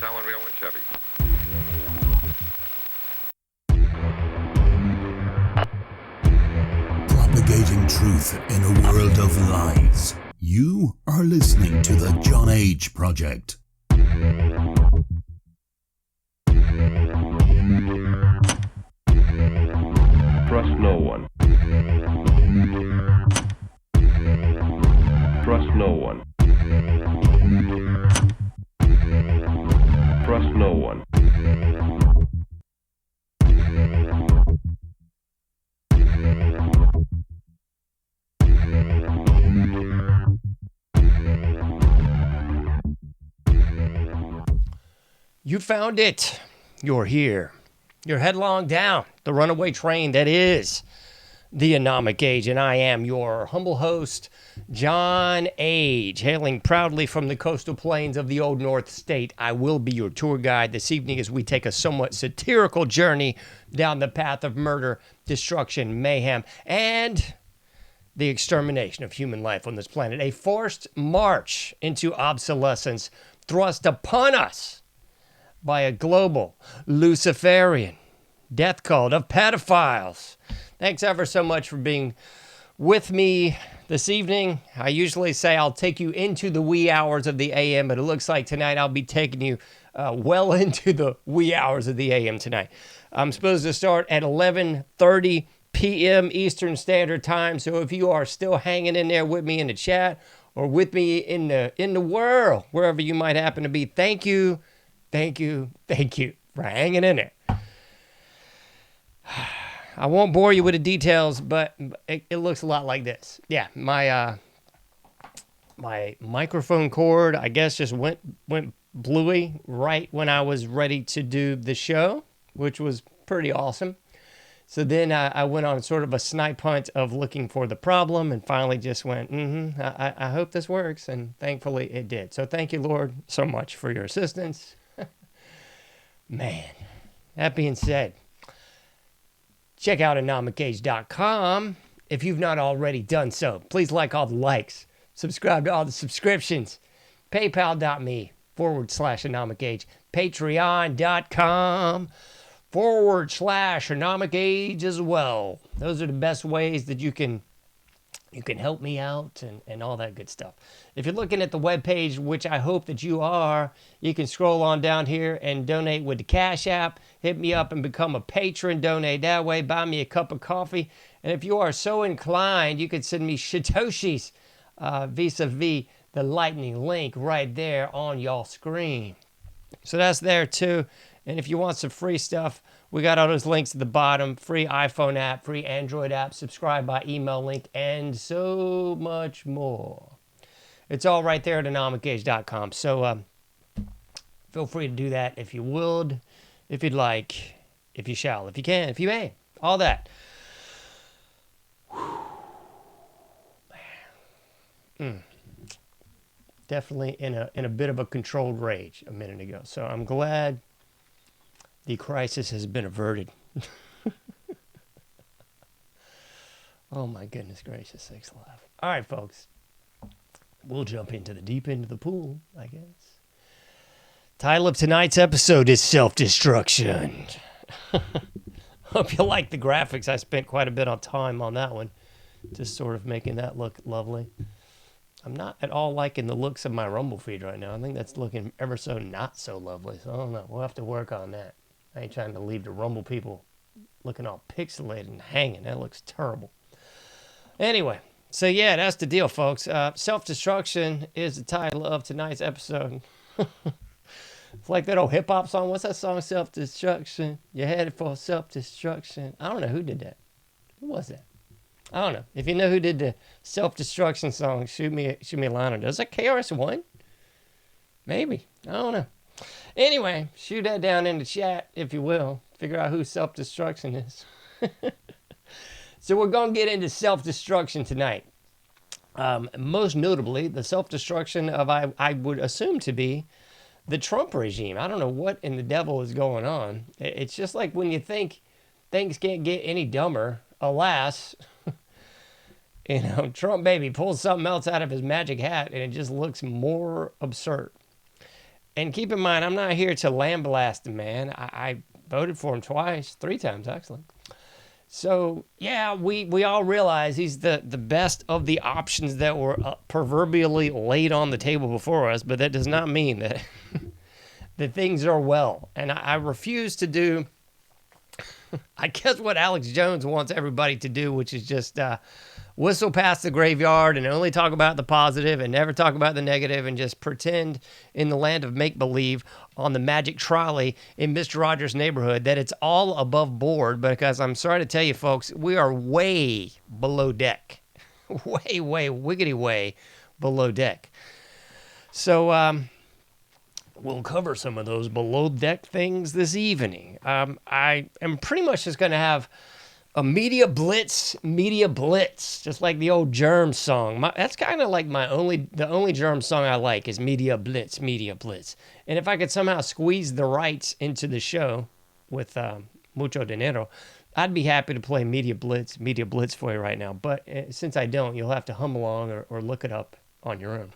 Allen, Rio, and Chevy. Propagating truth in a world of lies. You are listening to the JohnAge Project. Trust no one. Trust no one. Trust no one. You found it. You're here. You're headlong down the runaway train that is the AnomicAge, and I am your humble host, JohnAge, hailing proudly from the coastal plains of the Old North State. I will be your tour guide this evening as we take a somewhat satirical journey down the path of murder, destruction, mayhem, and the extermination of human life on this planet. A forced march into obsolescence thrust upon us by a global Luciferian death cult of pedophiles. Thanks ever so much for being with me this evening. I usually say I'll take you into the wee hours of the AM, but it looks like tonight I'll be taking you well into the wee hours of the AM tonight. I'm supposed to start at 11:30 p.m. Eastern Standard Time, so if you are still hanging in there with me in the chat or with me in the world, wherever you might happen to be, thank you for hanging in there. I won't bore you with the details, but it looks a lot like this. Yeah, my microphone cord, I guess, just went bluey right when I was ready to do the show, which was pretty awesome. So then I went on sort of a snipe hunt of looking for the problem and finally just went, I hope this works, and thankfully it did. So thank you, Lord, so much for your assistance. Man, that being said, check out AnomicAge.com if you've not already done so. Please like all the likes, subscribe to all the subscriptions, paypal.me/AnomicAge, patreon.com/AnomicAge as well. Those are the best ways that you can help me out and all that good stuff. If you're looking at the webpage, which I hope that you are, you can scroll on down here and donate with the Cash App. Hit me up and become a patron. Donate that way. Buy me a cup of coffee. And if you are so inclined, you could send me Satoshis vis-a-vis the lightning link right there on y'all screen. So that's there too. And if you want some free stuff, we got all those links at the bottom. Free iPhone app, free Android app, subscribe by email link, and so much more. It's all right there at AnomicAge.com. So feel free to do that if you would, if you'd like, if you shall, if you can, if you may. All that. Definitely in a bit of a controlled rage a minute ago. So I'm glad the crisis has been averted. Oh my goodness gracious, sakes alive. All right, folks. We'll jump into the deep end of the pool, I guess. Title of tonight's episode is Self-Destruction. Hope you like the graphics. I spent quite a bit of time on that one, just sort of making that look lovely. I'm not at all liking the looks of my Rumble feed right now. I think that's looking ever so not so lovely. So I don't know. We'll have to work on that. I ain't trying to leave the Rumble people looking all pixelated and hanging. That looks terrible. Anyway, so yeah, that's the deal, folks. Self-Destruction is the title of tonight's episode. It's like that old hip-hop song. What's that song? Self-Destruction. You're headed for self-destruction. I don't know who did that. Who was that? I don't know. If you know who did the Self-Destruction song, shoot me a line on it. Is that KRS-One? Maybe. I don't know. Anyway, shoot that down in the chat, if you will. Figure out who Self-Destruction is. So we're going to get into self-destruction tonight. Most notably, the self-destruction of, I would assume to be, the Trump regime. I don't know what in the devil is going on. It's just like when you think things can't get any dumber, alas, Trump baby pulls something else out of his magic hat and it just looks more absurd. And keep in mind, I'm not here to lambaste the man. I voted for him three times, actually. So, yeah, we all realize he's the best of the options that were proverbially laid on the table before us, but that does not mean that, that things are well. And I refuse to do, I guess, what Alex Jones wants everybody to do, which is just whistle past the graveyard and only talk about the positive and never talk about the negative and just pretend in the land of make-believe on the magic trolley in Mr. Rogers' neighborhood that it's all above board, because I'm sorry to tell you, folks, we are way below deck. way, wiggity way below deck. So, we'll cover some of those below deck things this evening. I am pretty much just going to have a media blitz, just like the old Germs song. That's kind of like the only Germs song I like is media blitz. And if I could somehow squeeze the rights into the show with mucho dinero, I'd be happy to play media blitz for you right now. But since I don't, you'll have to hum along or look it up on your own.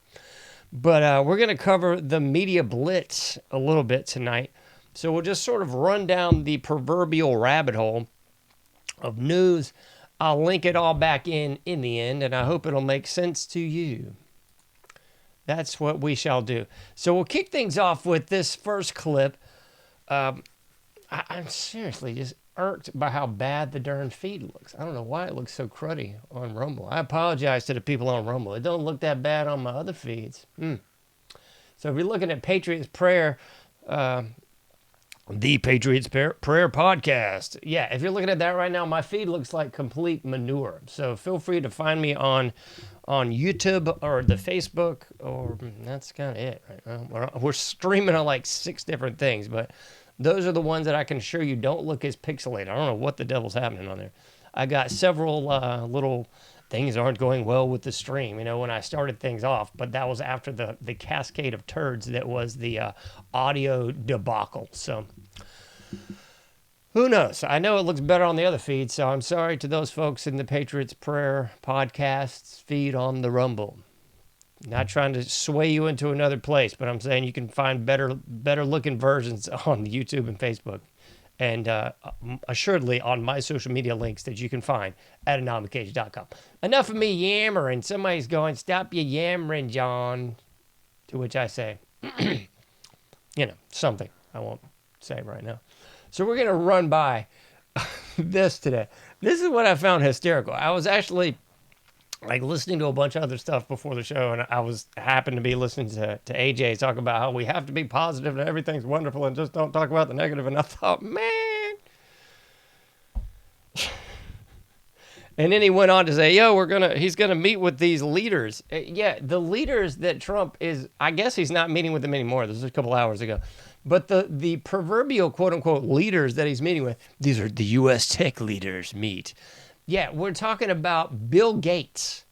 But we're going to cover the media blitz a little bit tonight. So we'll just sort of run down the proverbial rabbit hole of news. I'll link it all back in the end, and I hope it'll make sense to you. That's what we shall do. So we'll kick things off with this first clip. I'm seriously just irked by how bad the darn feed looks. I don't know why it looks so cruddy on Rumble. I apologize to the people on Rumble. It don't look that bad on my other feeds. So if you're looking at Patriots Prayer, the Patriots Prayer Podcast. Yeah, if you're looking at that right now, my feed looks like complete manure. So feel free to find me on YouTube or the Facebook, or that's kind of it right now. We're streaming on like 6 different things, but those are the ones that I can assure you don't look as pixelated. I don't know what the devil's happening on there. I got several little things aren't going well with the stream, when I started things off, but that was after the cascade of turds that was the audio debacle. So who knows? I know it looks better on the other feed, so I'm sorry to those folks in the Patriots Prayer Podcasts feed on the Rumble. Not trying to sway you into another place, but I'm saying you can find better looking versions on YouTube and Facebook. And assuredly on my social media links that you can find at AnomicAge.com. Enough of me yammering. Somebody's going, stop your yammering, John. To which I say, something I won't say right now. So we're going to run by this today. This is what I found hysterical. I was actually listening to a bunch of other stuff before the show, and I happened to be listening to AJ talk about how we have to be positive and everything's wonderful and just don't talk about the negative. And I thought, man. And then he went on to say, he's gonna meet with these leaders. Yeah, the leaders that Trump is, I guess he's not meeting with them anymore. This was a couple hours ago. But the proverbial quote unquote leaders that he's meeting with, these are the U.S. tech leaders meet. Yeah, we're talking about Bill Gates.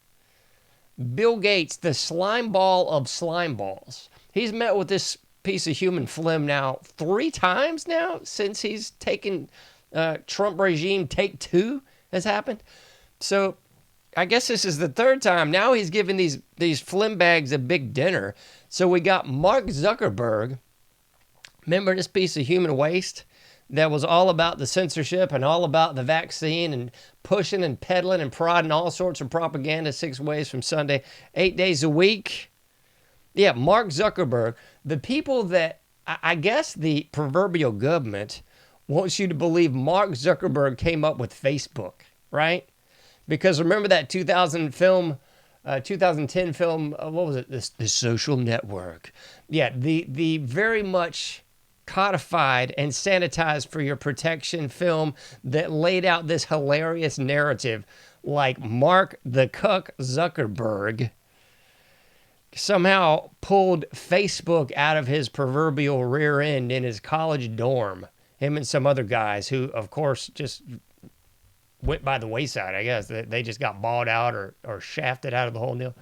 Bill Gates, the slime ball of slime balls. He's met with this piece of human phlegm now 3 times now since he's taken Trump regime take 2 has happened. So I guess this is the 3rd time. Now he's giving these phlegm bags a big dinner. So we got Mark Zuckerberg. Remember this piece of human waste that was all about the censorship and all about the vaccine and pushing and peddling and prodding all sorts of propaganda 6 ways from Sunday, 8 days a week. Yeah, Mark Zuckerberg, the people that I guess the proverbial government wants you to believe Mark Zuckerberg came up with Facebook, right? Because remember that 2010 film, what was it? The Social Network. Yeah, the very much codified and sanitized for your protection film that laid out this hilarious narrative, like Mark the Cuck Zuckerberg somehow pulled Facebook out of his proverbial rear end in his college dorm. Him and some other guys who, of course, just went by the wayside, I guess. They just got bought out or shafted out of the whole deal.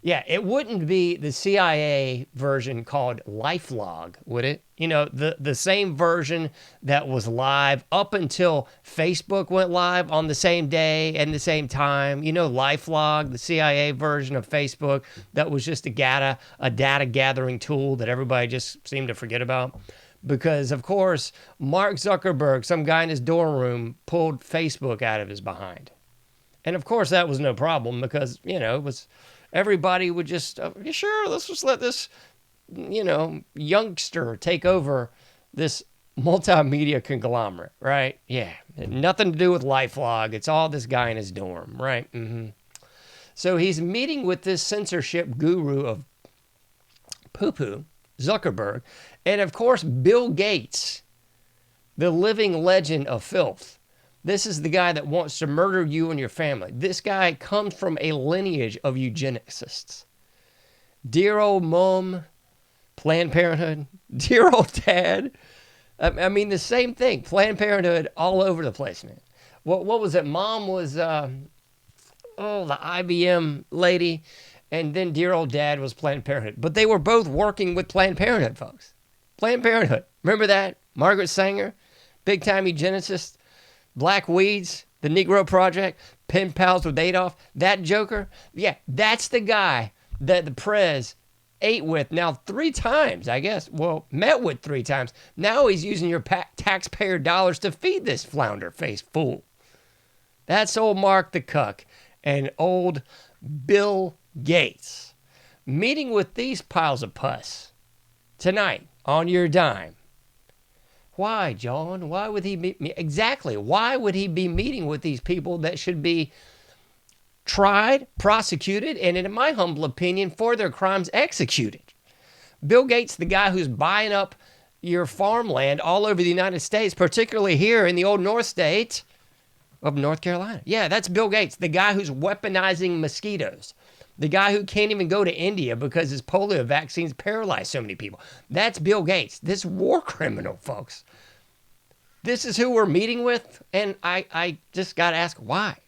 Yeah, it wouldn't be the CIA version called LifeLog, would it? You know, the same version that was live up until Facebook went live on the same day and the same time. You know, LifeLog, the CIA version of Facebook, that was just a data gathering tool that everybody just seemed to forget about. Because, of course, Mark Zuckerberg, some guy in his dorm room, pulled Facebook out of his behind. And, of course, that was no problem because, you know, it was... Everybody would just, sure, let's just let this, you know, youngster take over this multimedia conglomerate, right? Yeah, nothing to do with LifeLog. It's all this guy in his dorm, right? So he's meeting with this censorship guru of poo-poo, Zuckerberg, and of course, Bill Gates, the living legend of filth. This is the guy that wants to murder you and your family. This guy comes from a lineage of eugenicists. Dear old mom, Planned Parenthood. Dear old dad. I mean, the same thing. Planned Parenthood all over the place, man. What was it? Mom was, the IBM lady. And then dear old dad was Planned Parenthood. But they were both working with Planned Parenthood, folks. Planned Parenthood. Remember that? Margaret Sanger, big-time eugenicist. Black Weeds, the Negro Project, pen pals with Adolf, that joker. Yeah, that's the guy that the Prez ate with now 3 times, I guess. Well, met with 3 times. Now he's using your taxpayer dollars to feed this flounder-faced fool. That's old Mark the Cuck and old Bill Gates. Meeting with these piles of pus tonight on your dime. Why, John? Why would he meet me? Exactly. Why would he be meeting with these people that should be tried, prosecuted, and in my humble opinion, for their crimes executed? Bill Gates, the guy who's buying up your farmland all over the United States, particularly here in the old North State of North Carolina. Yeah, that's Bill Gates, the guy who's weaponizing mosquitoes. The guy who can't even go to India because his polio vaccines paralyzed so many people. That's Bill Gates, this war criminal, folks. This is who we're meeting with, and I just got to ask why.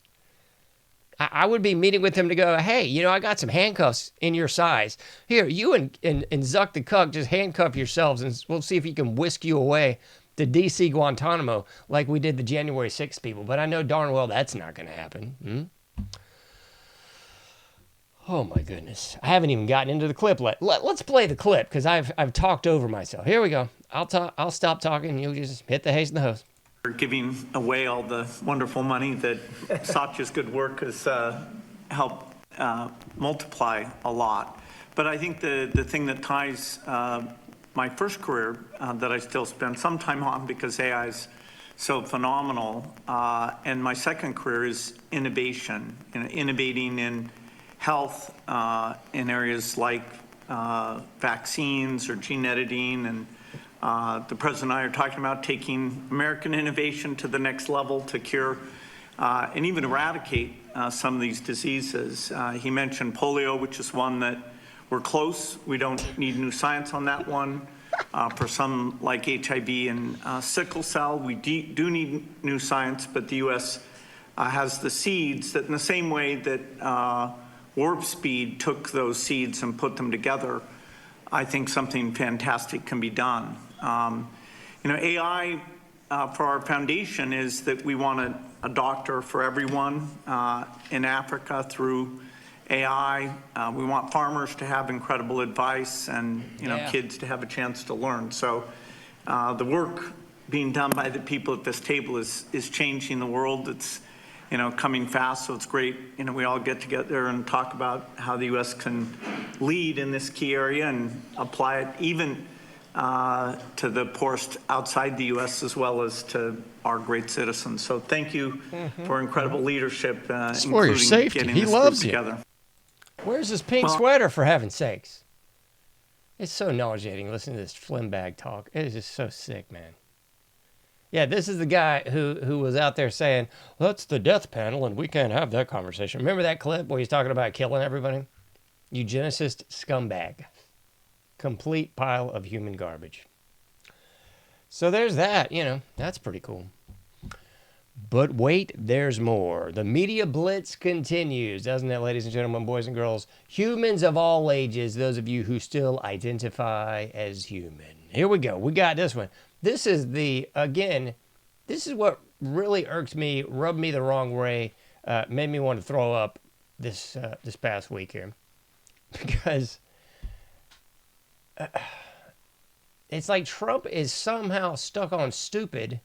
I would be meeting with him to go, hey, you know, I got some handcuffs in your size. Here, you and Zuck the Cuck just handcuff yourselves, and we'll see if he can whisk you away to D.C. Guantanamo like we did the January 6th people. But I know darn well that's not going to happen. Oh, my goodness. I haven't even gotten into the clip. Let's play the clip, because I've talked over myself. Here we go. I'll stop talking. You'll just hit the haste and the hose. For giving away all the wonderful money that Satya's good work has helped multiply a lot. But I think the thing that ties my first career that I still spend some time on because AI is so phenomenal, and my second career is innovation, innovating in health in areas like vaccines or gene editing, and the President and I are talking about taking American innovation to the next level to cure and even eradicate some of these diseases. He mentioned polio, which is one that we're close. We don't need new science on that one. For some like HIV and sickle cell, we do need new science, but the U.S. Has the seeds that in the same way that Warp Speed took those seeds and put them together, I think something fantastic can be done. AI for our foundation is that we want a doctor for everyone in Africa through AI. We want farmers to have incredible advice and kids to have a chance to learn. So the work being done by the people at this table is changing the world. It's coming fast, so it's great. We all get together and talk about how the U.S. can lead in this key area and apply it even to the poorest outside the U.S. as well as to our great citizens. So thank you for incredible leadership, for your including safety. getting He this loves group you. together. Where's this pink sweater, for heaven's sakes? It's so nauseating listening to this flimbag talk. It is just so sick, man. Yeah, this is the guy who was out there saying, well, that's the death panel and we can't have that conversation. Remember that clip where he's talking about killing everybody? Eugenicist scumbag. Complete pile of human garbage. So there's that, that's pretty cool. But wait, there's more. The media blitz continues, doesn't it, ladies and gentlemen, boys and girls? Humans of all ages, those of you who still identify as human. Here we go. We got this one. This is this is what really irked me, rubbed me the wrong way, made me want to throw up this past week here. Because it's like Trump is somehow stuck on stupid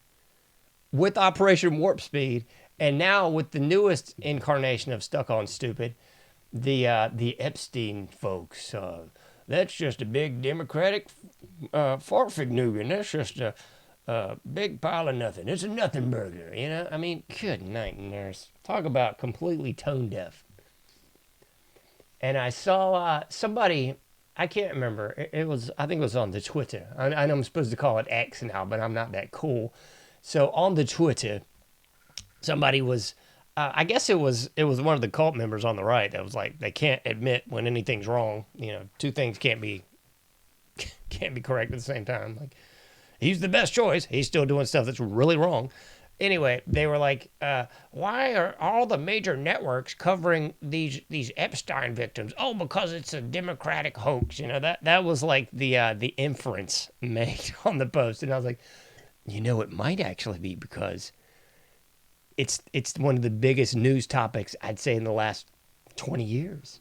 with Operation Warp Speed, and now with the newest incarnation of stuck on stupid, the Epstein folks. That's just a big Democratic farfignugan. That's just a big pile of nothing. It's a nothing burger, you know? I mean, good night, nurse. Talk about completely tone deaf. And I saw somebody, I can't remember. I think it was on the Twitter. I know I'm supposed to call it X now, but I'm not that cool. So on the Twitter, somebody was, I guess it was one of the cult members on the right that was like, they can't admit when anything's wrong. You know, two things can't be correct at the same time. Like, he's the best choice. He's still doing stuff that's really wrong. Anyway, they were like, why are all the major networks covering these Epstein victims? Oh, because it's a Democratic hoax. You know, that was like the inference made on the post. And I was like, you know, it might actually be because it's one of the biggest news topics, I'd say, in the last 20 years.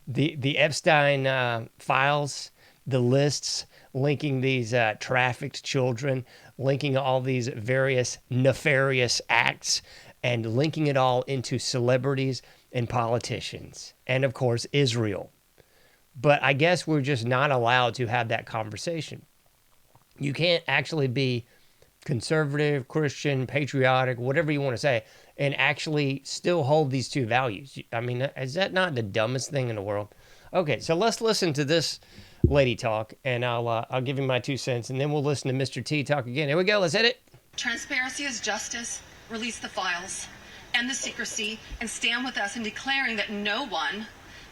The Epstein files, the lists linking these trafficked children, linking all these various nefarious acts, and linking it all into celebrities and politicians. And, of course, Israel. But I guess we're just not allowed to have that conversation. You can't actually be conservative, Christian, patriotic, whatever you want to say, and actually still hold these two values. I mean, is that not the dumbest thing in the world? Okay, so let's listen to this lady talk, and I'll give you my 2 cents, and then we'll listen to Mr. T talk again. Here we go. Let's hit it. Transparency is justice. Release the files, end the secrecy, and stand with us in declaring that no one,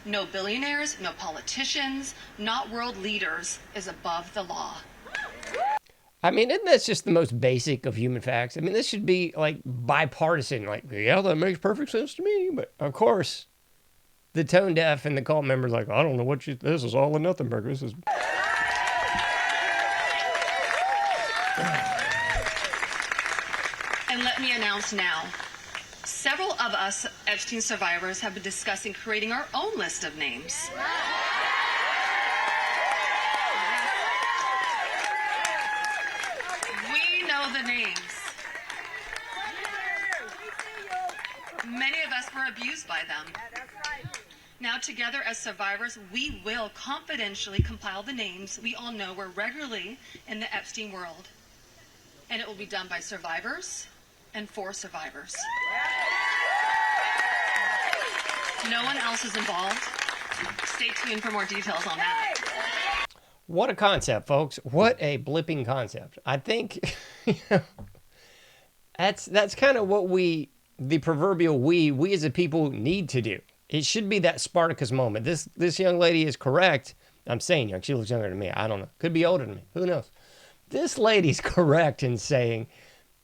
no billionaires, no politicians, not world leaders, is above the law. I mean, isn't that just the most basic of human facts? I mean, this should be, like, bipartisan. Like, yeah, that makes perfect sense to me. But, of course, the tone deaf and the cult members like, I don't know what this is all or nothing burger. This is... And let me announce now, several of us Epstein survivors have been discussing creating our own list of names. The names. Many of us were abused by them. Now together as survivors, we will confidentially compile the names we all know were regularly in the Epstein world. And it will be done by survivors and for survivors. No one else is involved. Stay tuned for more details on that. What a concept, folks. What a blipping concept. I think that's kind of what the proverbial we as a people need to do. It should be that Spartacus moment. This young lady is correct. I'm saying young. She looks younger than me. I don't know. Could be older than me. Who knows? This lady's correct in saying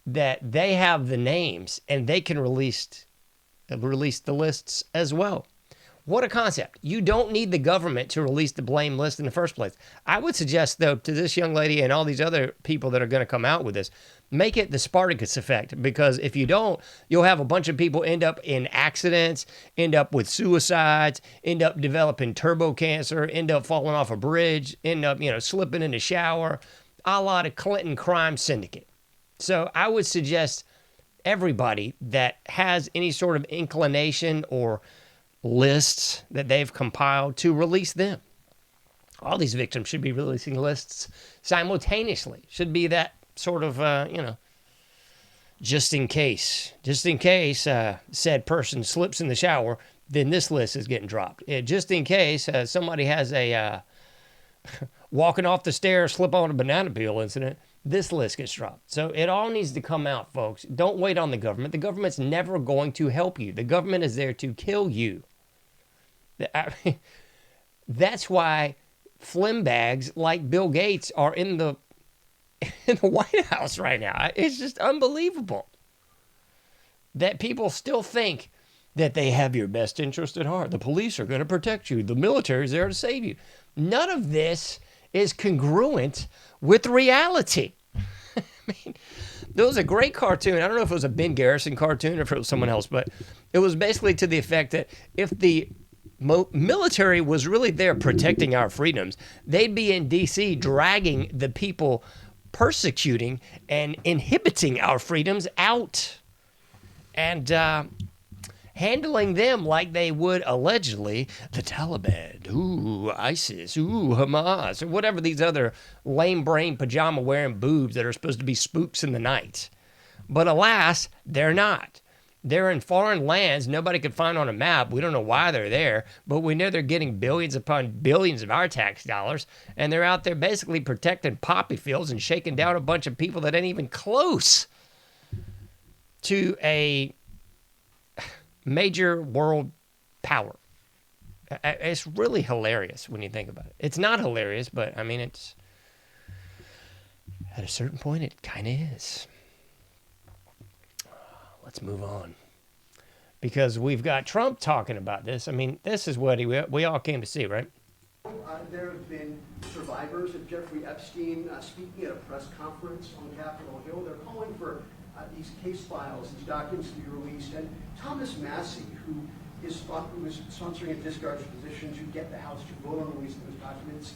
that they have the names and they can release the lists as well. What a concept. You don't need the government to release the blame list in the first place. I would suggest, though, to this young lady and all these other people that are going to come out with this, make it the Spartacus effect. Because if you don't, you'll have a bunch of people end up in accidents, end up with suicides, end up developing turbo cancer, end up falling off a bridge, end up, slipping in the shower, a la the Clinton crime syndicate. So I would suggest everybody that has any sort of inclination or lists that they've compiled to release them. All these victims should be releasing lists simultaneously. Should be that sort of, just in case said person slips in the shower, then this list is getting dropped. Just in case somebody has a walking off the stairs, slip on a banana peel incident, this list gets dropped. So it all needs to come out, folks. Don't wait on the government. The government's never going to help you. The government is there to kill you. That's why flimbags like Bill Gates are in the White House right now. It's just unbelievable. that people still think that they have your best interest at heart. The police are going to protect you. The military is there to save you. None of this is congruent with reality. I mean, there was a great cartoon. I don't know if it was a Ben Garrison cartoon or if it was someone else, but it was basically to the effect that if the military was really there protecting our freedoms, they'd be in D.C. dragging the people persecuting and inhibiting our freedoms out and handling them like they would allegedly the Taliban, ooh, ISIS, ooh, Hamas, or whatever these other lame-brained pajama-wearing boobs that are supposed to be spooks in the night. But alas, they're not. They're in foreign lands nobody could find on a map. We don't know why they're there, but we know they're getting billions upon billions of our tax dollars, and they're out there basically protecting poppy fields and shaking down a bunch of people that ain't even close to a major world power. It's really hilarious when you think about it. It's not hilarious, but I mean, it's at a certain point, it kind of is. Let's move on. Because we've got Trump talking about this. I mean, this is what we all came to see, right? There have been survivors of Jeffrey Epstein speaking at a press conference on Capitol Hill. They're calling for these case files, these documents to be released. And Thomas Massey, who is sponsoring a discharge position to get the House to vote on releasing those documents,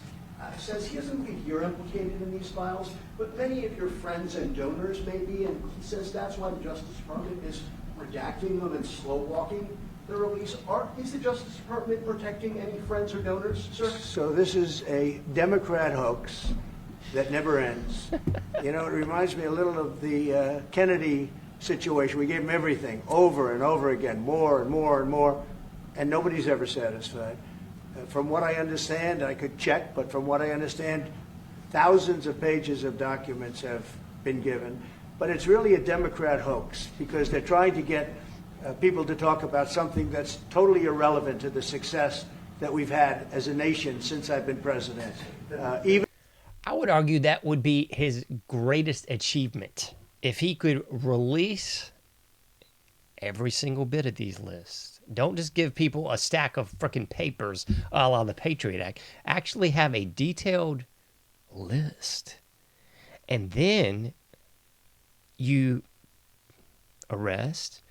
says he doesn't believe you're implicated in these files, but many of your friends and donors may be, and he says that's why the Justice Department is redacting them and slow-walking the release. Is the Justice Department protecting any friends or donors, sir? So this is a Democrat hoax that never ends. You know, it reminds me a little of the Kennedy situation. We gave him everything over and over again, more and more and more, and nobody's ever satisfied. From what I understand, I could check, but from what I understand, thousands of pages of documents have been given. But it's really a Democrat hoax because they're trying to get people to talk about something that's totally irrelevant to the success that we've had as a nation since I've been president. I would argue that would be his greatest achievement. If he could release every single bit of these lists. Don't just give people a stack of frickin' papers a la the Patriot Act. Actually have a detailed list. And then you arrest,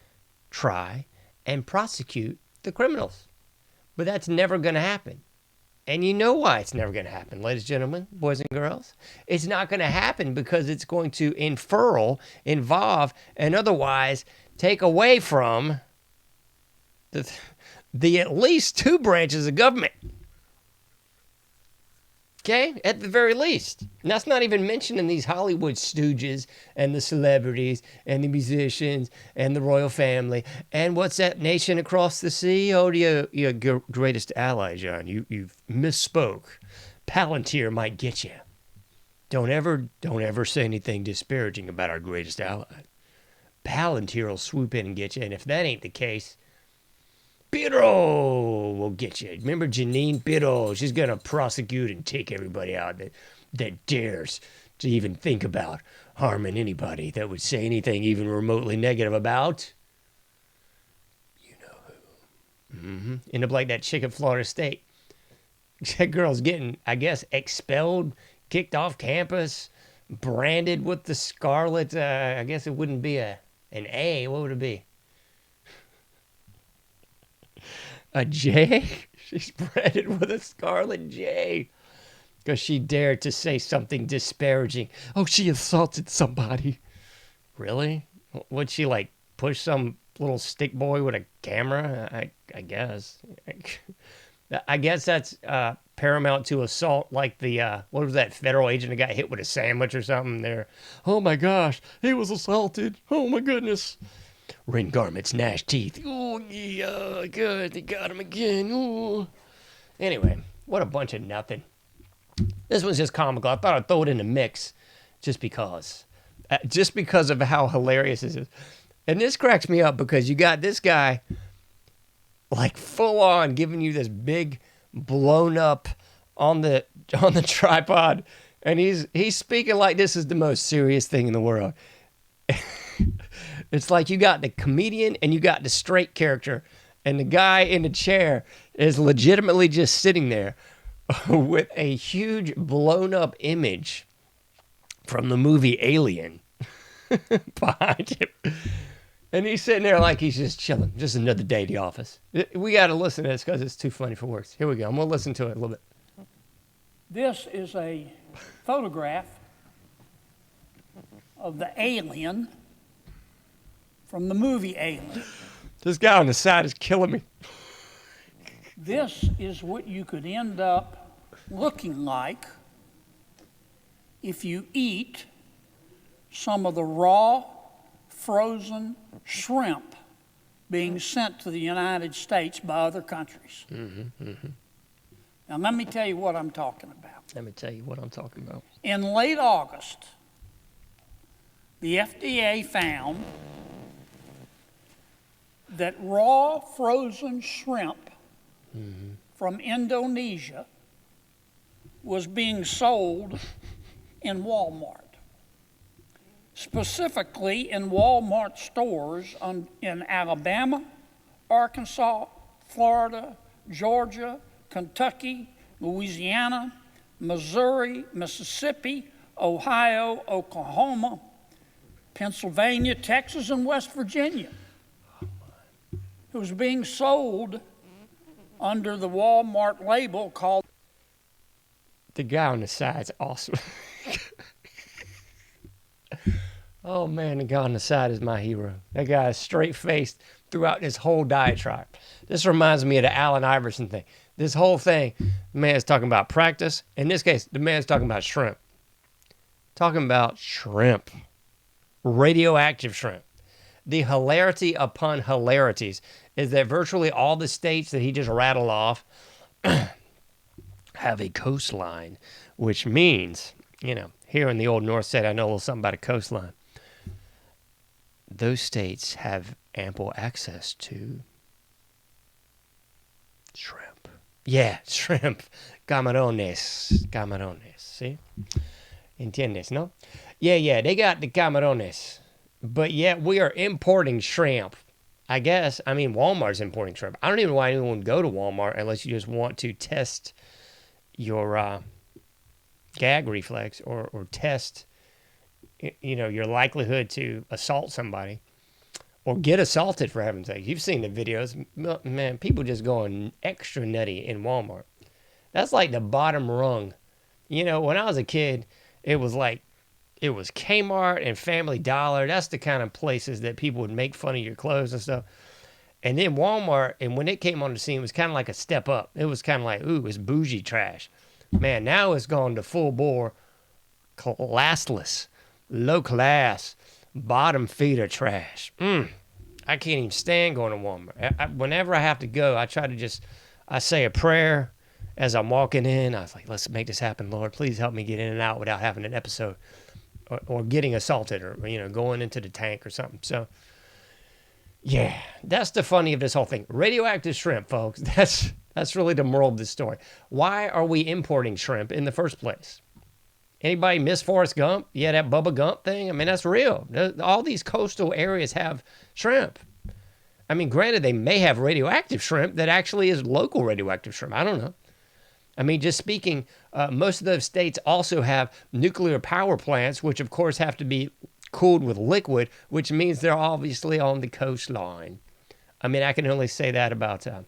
try, and prosecute the criminals. But that's never going to happen. And you know why it's never going to happen, ladies and gentlemen, boys and girls. It's not going to happen because it's going to involve, and otherwise take away from the at least two branches of government. Okay? At the very least. And that's not even mentioning these Hollywood stooges and the celebrities and the musicians and the royal family. And what's that nation across the sea? Oh, your greatest ally, John. You've misspoke. Palantir might get you. Don't ever say anything disparaging about our greatest ally. Palantir will swoop in and get you. And if that ain't the case, Pirro will get you. Remember Janine Pirro? She's going to prosecute and take everybody out that dares to even think about harming anybody that would say anything even remotely negative about. You know who. Mm-hmm. End up like that chick at Florida State. That girl's getting, I guess, expelled, kicked off campus, branded with the scarlet, I guess it wouldn't be an A. What would it be? A J? She's branded with a scarlet J. Because she dared to say something disparaging. Oh, she assaulted somebody. Really? Would she, like, push some little stick boy with a camera? I guess. I guess that's paramount to assault, like the, what was that federal agent that got hit with a sandwich or something there? Oh, my gosh. He was assaulted. Oh, my goodness. Rent garments, gnash teeth. Oh, yeah, good. They got him again. Ooh. Anyway, what a bunch of nothing. This was just comical. I thought I'd throw it in the mix just because. Just because of how hilarious this is. And this cracks me up because you got this guy, like, full on giving you this big, blown up on the tripod. And he's speaking like this is the most serious thing in the world. It's like you got the comedian and you got the straight character, and the guy in the chair is legitimately just sitting there with a huge blown up image from the movie Alien behind him. And he's sitting there like he's just chilling. Just another day at the office. We got to listen to this because it's too funny for words. Here we go. I'm going to listen to it a little bit. This is a photograph of the alien from the movie Alien. This guy on the side is killing me. This is what you could end up looking like if you eat some of the raw, frozen shrimp being sent to the United States by other countries. Now, let me tell you what I'm talking about. In late August, the FDA found that raw frozen shrimp from Indonesia was being sold in Walmart. Specifically in Walmart stores in Alabama, Arkansas, Florida, Georgia, Kentucky, Louisiana, Missouri, Mississippi, Ohio, Oklahoma, Pennsylvania, Texas, and West Virginia. It was being sold under the Walmart label called... The guy on the side's awesome. Oh man, the guy on the side is my hero. That guy is straight-faced throughout this whole diatribe. This reminds me of the Allen Iverson thing. This whole thing, the man's talking about practice. In this case, the man's talking about shrimp. Talking about shrimp. Radioactive shrimp. The hilarity upon hilarities is that virtually all the states that he just rattled off have a coastline, which means, here in the old North side, I know a little something about a coastline. Those states have ample access to shrimp. Yeah, shrimp. Camarones. See? ¿Entiendes, no? Yeah, they got the camarones. But yet we are importing shrimp. I guess, Walmart's importing shrimp. I don't even know why anyone would go to Walmart unless you just want to test your gag reflex or test, your likelihood to assault somebody or get assaulted, for heaven's sake. You've seen the videos. Man, people just going extra nutty in Walmart. That's like the bottom rung. When I was a kid, it was Kmart and Family Dollar. That's the kind of places that people would make fun of your clothes and stuff. And then Walmart, and when it came on the scene, it was kind of like a step up. It was kind of like, ooh, it's bougie trash. Man, now it's gone to full bore, classless, low class, bottom feeder trash. I can't even stand going to Walmart. Whenever I have to go, I say a prayer as I'm walking in. I was like, let's make this happen, Lord. Please help me get in and out without having an episode or getting assaulted or, going into the tank or something. So, yeah, that's the funny of this whole thing. Radioactive shrimp, folks. That's really the moral of this story. Why are we importing shrimp in the first place? Anybody miss Forrest Gump? Yeah, that Bubba Gump thing? That's real. All these coastal areas have shrimp. Granted, they may have radioactive shrimp that actually is local radioactive shrimp. I don't know. Just speaking, most of those states also have nuclear power plants, which of course have to be cooled with liquid, which means they're obviously on the coastline. I can only say that about, a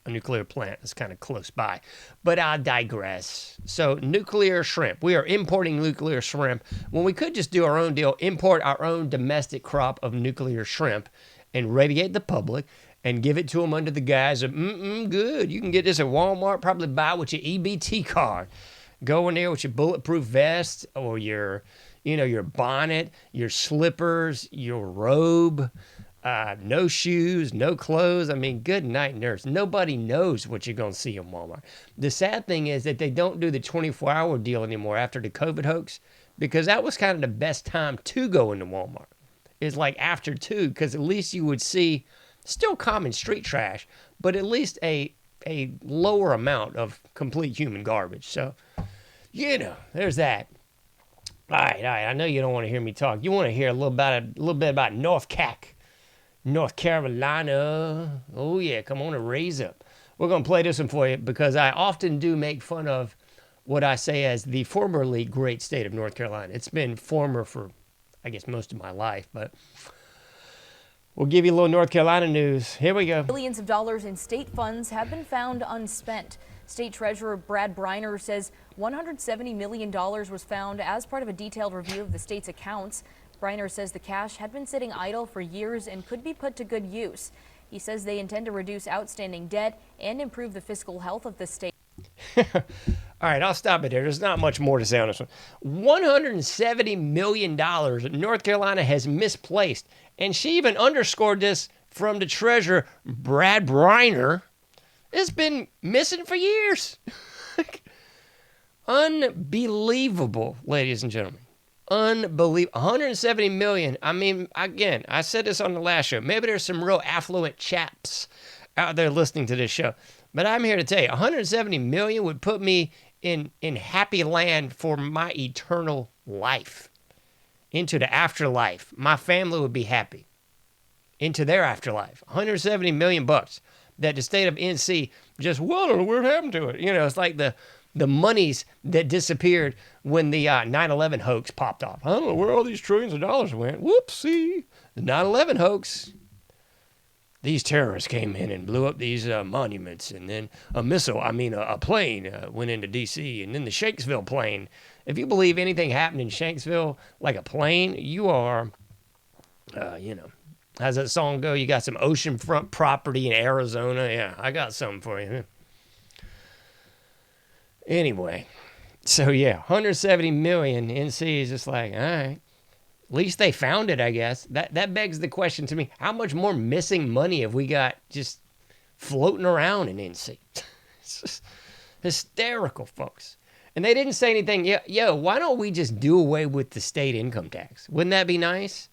nuclear plant is kind of close by. But I digress. So nuclear shrimp. We are importing nuclear shrimp when we could just do our own deal, import our own domestic crop of nuclear shrimp and radiate the public and give it to them under the guise of, good. You can get this at Walmart, probably buy it with your EBT card. Go in there with your bulletproof vest or your bonnet, your slippers, your robe, no shoes, no clothes. Good night, nurse. Nobody knows what you're going to see in Walmart. The sad thing is that they don't do the 24-hour deal anymore after the COVID hoax, because that was kind of the best time to go into Walmart. It's like after 2, because at least you would see still common street trash, but at least a lower amount of complete human garbage. So, there's that. All right. I know you don't want to hear me talk. You want to hear a little bit about North Carolina. Oh yeah, come on and raise up. We're gonna play this one for you because I often do make fun of what I say as the formerly great state of North Carolina. It's been former for, I guess, most of my life, but we'll give you a little North Carolina news. Here we go. Billions of dollars in state funds have been found unspent. State Treasurer Brad Briner says $170 million was found as part of a detailed review of the state's accounts. Briner says the cash had been sitting idle for years and could be put to good use. He says they intend to reduce outstanding debt and improve the fiscal health of the state. All right, I'll stop it there. There's not much more to say on this one. $170 million North Carolina has misplaced. And she even underscored this from the treasurer, Brad Briner. It's been missing for years. Unbelievable, ladies and gentlemen. Unbelievable. 170 million. I mean, again, I said this on the last show. Maybe there's some real affluent chaps out there listening to this show. But I'm here to tell you, 170 million would put me in happy land for my eternal life. Into the afterlife. My family would be happy. Into their afterlife. 170 million bucks that the state of NC just, well, I don't know where it happened to it. You know, it's like the monies that disappeared when the 9/11 hoax popped off. I don't know where all these trillions of dollars went. Whoopsie. The 9/11 hoax. These terrorists came in and blew up these monuments, and then a plane went into D.C., and then the Shanksville plane. If you believe anything happened in Shanksville like a plane, you are, how's that song go? You got some oceanfront property in Arizona. Yeah, I got something for you. Anyway, so yeah, 170 million NC is just like, all right. At least they found it, I guess. That begs the question to me, how much more missing money have we got just floating around in NC? It's just hysterical, folks. And they didn't say anything, yo, why don't we just do away with the state income tax? Wouldn't that be nice?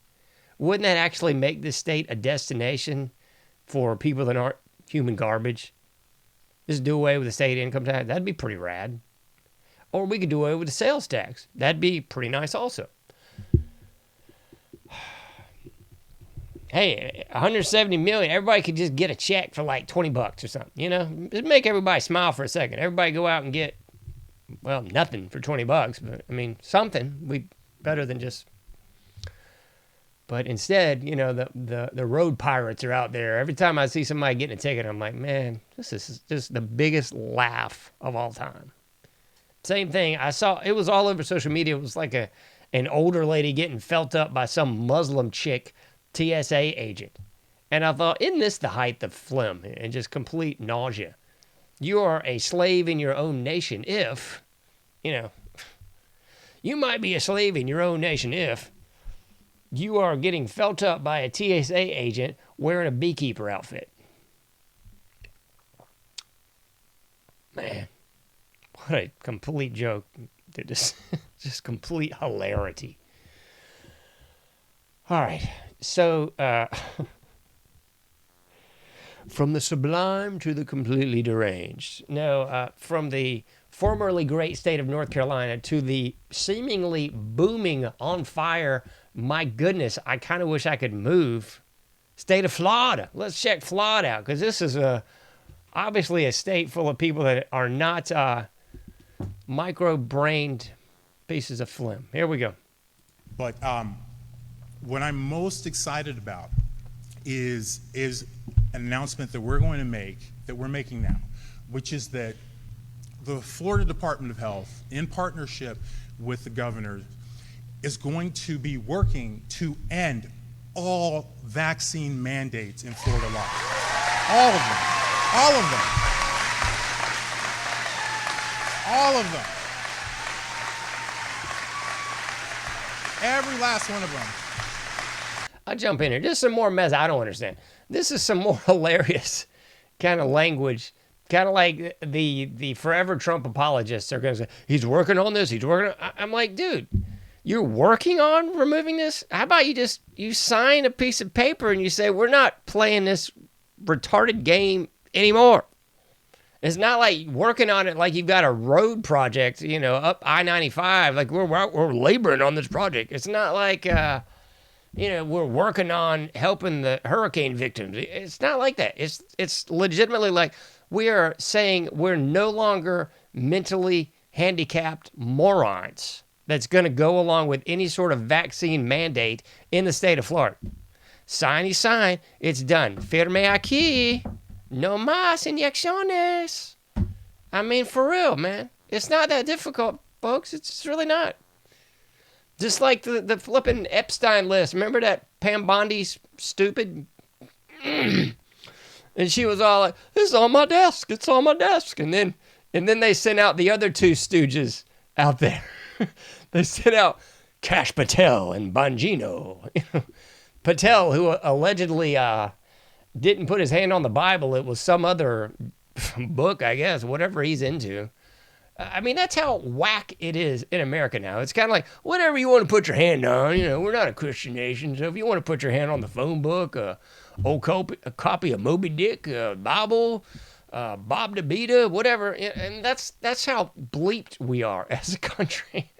Wouldn't that actually make this state a destination for people that aren't human garbage? Just do away with the state income tax. That'd be pretty rad. Or we could do away with the sales tax. That'd be pretty nice also. Hey, 170 million, everybody could just get a check for like $20 or something, you know? Just make everybody smile for a second. Everybody go out and get, well, nothing for $20, but I mean, something. Better than just. But instead, you know, the road pirates are out there. Every time I see somebody getting a ticket, I'm like, man, this is just the biggest laugh of all time. Same thing. I saw, it was all over social media. It was like an older lady getting felt up by some Muslim chick TSA agent. And I thought, isn't this the height of phlegm and just complete nausea? You are a slave in your own nation if, you might be a slave in your own nation if you are getting felt up by a TSA agent wearing a beekeeper outfit. Man, what a complete joke. Just complete hilarity. All right. So, from the sublime to the completely deranged. No, from the formerly great state of North Carolina to the seemingly booming, on fire, my goodness, I kind of wish I could move, state of Florida. Let's check Florida out, because this is obviously a state full of people that are not micro-brained pieces of phlegm. Here we go. But what I'm most excited about is an announcement that we're going to make, that we're making now, which is that the Florida Department of Health, in partnership with the governor, is going to be working to end all vaccine mandates in Florida law. All of them. All of them. All of them. Every last one of them. I'll jump in here. This is some more mess I don't understand. This is some more hilarious kind of language. Kind of like the forever Trump apologists are going to say, he's working on this, he's working on... I'm like, dude, you're working on removing this? How about you sign a piece of paper and you say, we're not playing this retarded game anymore. It's not like working on it like you've got a road project, up I-95. Like we're laboring on this project. It's not like, we're working on helping the hurricane victims. It's not like that. It's legitimately like we are saying we're no longer mentally handicapped morons that's going to go along with any sort of vaccine mandate in the state of Florida. Sign, it's done. Firme aquí. No más inyecciones. I mean, for real, man. It's not that difficult, folks. It's really not. Just like the flipping Epstein list. Remember that Pam Bondi's stupid? And she was all like, it's on my desk. It's on my desk. And then they sent out the other two stooges out there. They sent out Kash Patel and Bongino. Patel, who allegedly didn't put his hand on the Bible. It was some other book, I guess, whatever he's into. I mean, that's how whack it is in America now. It's kind of like, whatever you want to put your hand on, we're not a Christian nation, so if you want to put your hand on the phone book, a copy of Moby Dick, Bible, Bob DeBita, whatever, and that's how bleeped we are as a country.